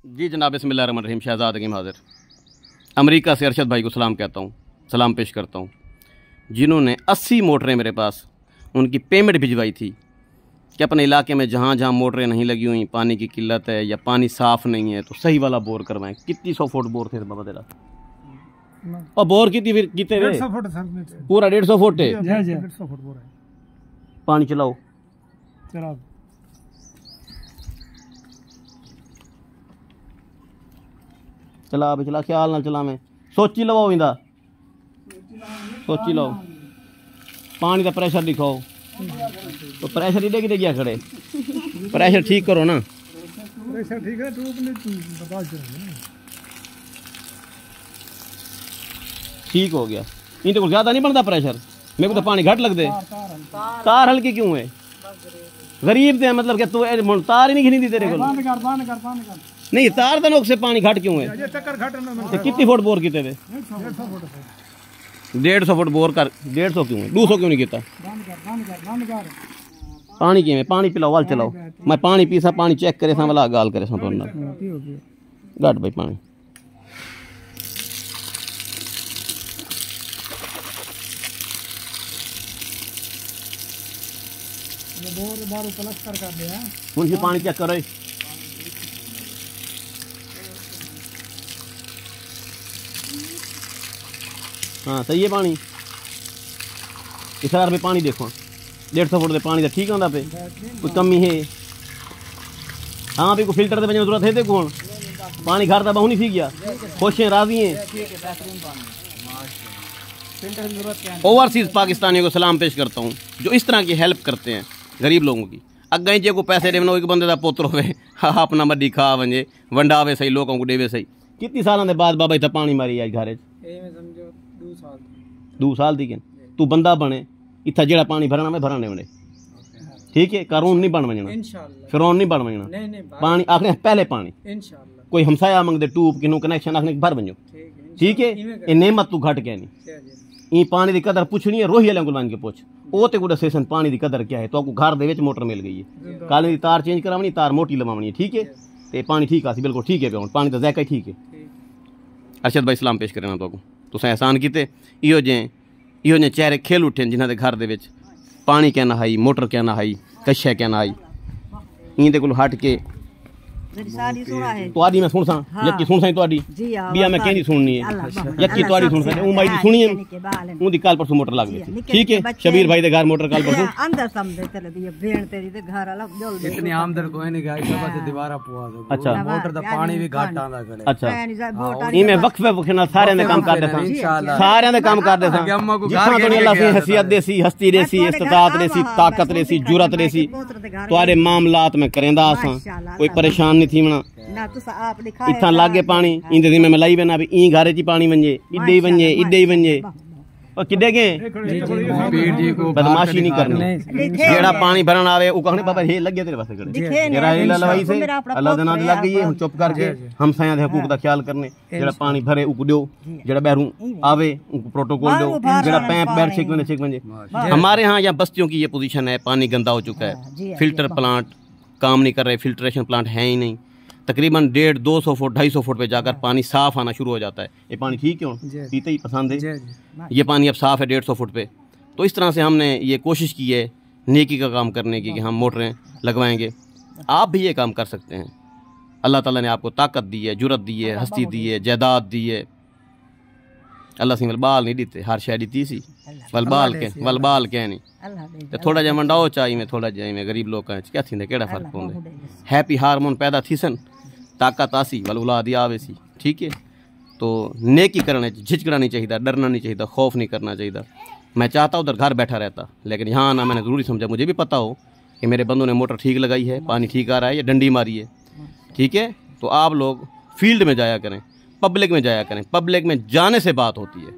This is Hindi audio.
जी जनाब, बिस्मिल्लाहिर्रहमानिर्रहीम। शहजाद हकीम हाजिर। अमेरिका से अरशद भाई को सलाम कहता हूँ, सलाम पेश करता हूँ, जिन्होंने 80 मोटरें मेरे पास उनकी पेमेंट भिजवाई थी कि अपने इलाके में जहाँ जहाँ मोटरें नहीं लगी हुई, पानी की किल्लत है या पानी साफ़ नहीं है, तो सही वाला बोर करवाएं। कितनी 100 फुट बोर थे बाबा तेरा? और बोर कितनी फिर कितने रे? पूरा 150 फुट है। 150 फुट बोर है। पानी चलाओ। चला ख्याल ना चला, मैं सोची लवाओ इंदा, सोची लो। पानी का प्रेशर दिखाओ, तो प्रेशर ही देगी क्या खड़े, प्रेशर ठीक करो ना। प्रेशर ठीक है, ठीक हो गया। इन तो ज्यादा नहीं बनता प्रेशर, मेरे को तो पानी घट लगते। तार हल्की क्यों है? गरीब थे मतलब कि तू तार ही नहीं घिनी दी तेरे को। नहीं, तार तो नोक से पानी घट क्यों है? तो कितनी फुट बोर किते थे? 150 फुट बोर कर। 150 क्यों है? 200 क्यों नहीं किता? पानी क्यों है? पानी पिलाओ, वाल चलाओ। मैं पानी पीसा, पानी चेक करे सा वाला गाल करे सा तो घट भाई पानी। मुझे पानी चेक करो। हाँ सही है पानी। इस तरह पे पानी देखो, 150 फुट दे पानी का ठीक होंदा पे, कोई कमी है? हाँ भी कोई फिल्टर दे बजने जरूरत है? देखो पानी घर दा बहु नहीं सी गया, खुश हैं, राजी हैं। ओवरसीज पाकिस्तानियों को सलाम पेश करता हूँ जो इस तरह की हेल्प करते हैं गरीब लोगों की। अगे जे को पैसे देवनो एक बंदे का पुत्र होवे, हाँ अपना मड्डी खा वंजे, वंडावे सही, लोगों को देवे सही। कितनी सालों के बाद बाबा इतना पानी मारी आज घर? 2 साल दी। तू बंदा बने इतना जेड़ा पानी भरना में भरने बने, ठीक है? कानून नहीं बन वजना, फिरौन नहीं बन वजना। पानी आखने पहले पानी कोई हमसाया मंगदे टूब किनू कनेक्शन आखने भर बनो, ठीक है? ये नेमत तू घट गया नहीं। ई पानी की कदर पुछनी है, रोही वाले को के पुछ, वो ते गुड सेशन पानी की कदर क्या है। तो आपको घर दे विच मोटर मिल गई है, काले की तार चेंज करावनी, तार मोटी लवावनी है, ठीक है? ते पानी ठीक आसी, बिल्कुल ठीक है। पानी का जायका ठीक है। अरशद भाई सलाम पेश करना तो तुसें एहसान कीते। इहो जे चेहरे खेल उठे जिन्हां दे घर दे विच पानी क्या ना आई, मोटर क्या ना आई, कशा क्या ना आई। इंदे कोल हट के तुआडी मैं सुन सा, यक्की सुन सा तुआडी बिया मैं कहनी सुननी है, यक्की तुआडी सुन सा। माई दी सुनी है, उनदी कल परसों मोटर लग गई, ठीक है? शबीर भाई दे घर मोटर कल परसों अंदर समझे चले दी भेण तेरी दे घर वाला जल्दी इतनी आमदन कोई नहीं गाई सब से दीवारा पुआ दो। अच्छा, मोटर दा पानी भी घाट आंदा करे। अच्छा, ई मैं वक्फे वखना सारे दे काम कर दे सा, सारे दे काम कर दे सा। जितना तो अल्लाह से हैसियत देसी, हस्ती देसी, इस्तिताअत देसी, ताकत देसी, जुरत देसी, तुआरे मामलात में करेंदा सा, कोई परेशान थी मना इतना लागे पानी इंदे दी मैं लाई बेना भी ई घरे ची पानी वंजे, इडे ही वंजे, इडे ही वंजे। और किडे गए बदमाशी नहीं करनी। जेड़ा पानी भरन आवे ओ कहने बाबा हे लग गया तेरे पासे खड़े, जेड़ा हे लवाई से अल्लाह दे नाम लग गई है। चुप करके हम साया दे हकूक दा ख्याल करने। जेड़ा पानी भरे उको दो, जेड़ा बहरू आवे उनको प्रोटोकॉल दो, जेड़ा पैप बैठ छेक वंजे। हमारे यहाँ या बस्तियों की ये पोजीशन है, पानी गंदा हो चुका है, फिल्टर प्लांट काम नहीं कर रहे, फिल्ट्रेशन प्लांट है ही नहीं। तकरीबन 150, 200 फुट 250 फुट पे जाकर पानी साफ आना शुरू हो जाता है। ये पानी ठीक क्यों? पीते ही पसंद है। ये पानी अब साफ है 150 फुट पे। तो इस तरह से हमने ये कोशिश की है नेकी का काम करने की कि हम मोटरें लगवाएंगे। आप भी ये काम कर सकते हैं। अल्लाह ताला ने आपको ताकत दी है, जुरत दी है, हस्ती दी है, जायदाद दी है। अल्लाह सिंह बाल नहीं दीते, हर शायरी दी सी वलबाल के नहीं तो थोड़ा जा मंडाओ चाहिए में, थोड़ा जा में गरीब लोग क्या थी केड़ा फर्क पौंदे। हैप्पी हार्मोन पैदा थी सन, ताकत आसी वल औलाद आवे सी, ठीक है? तो नेकी करने झिझकना नहीं चाहिए, डरना नहीं चाहिए, खौफ नहीं करना चाहिए। मैं चाहता उधर घर बैठा रहता, लेकिन यहाँ ना मैंने ज़रूरी समझा। मुझे भी पता हो कि मेरे बंदों ने मोटर ठीक लगाई है, पानी ठीक आ रहा है, या डंडी मारी है, ठीक है? तो आप लोग फील्ड में जाया करें, पब्लिक में जाया करें। पब्लिक में जाने से बात होती है।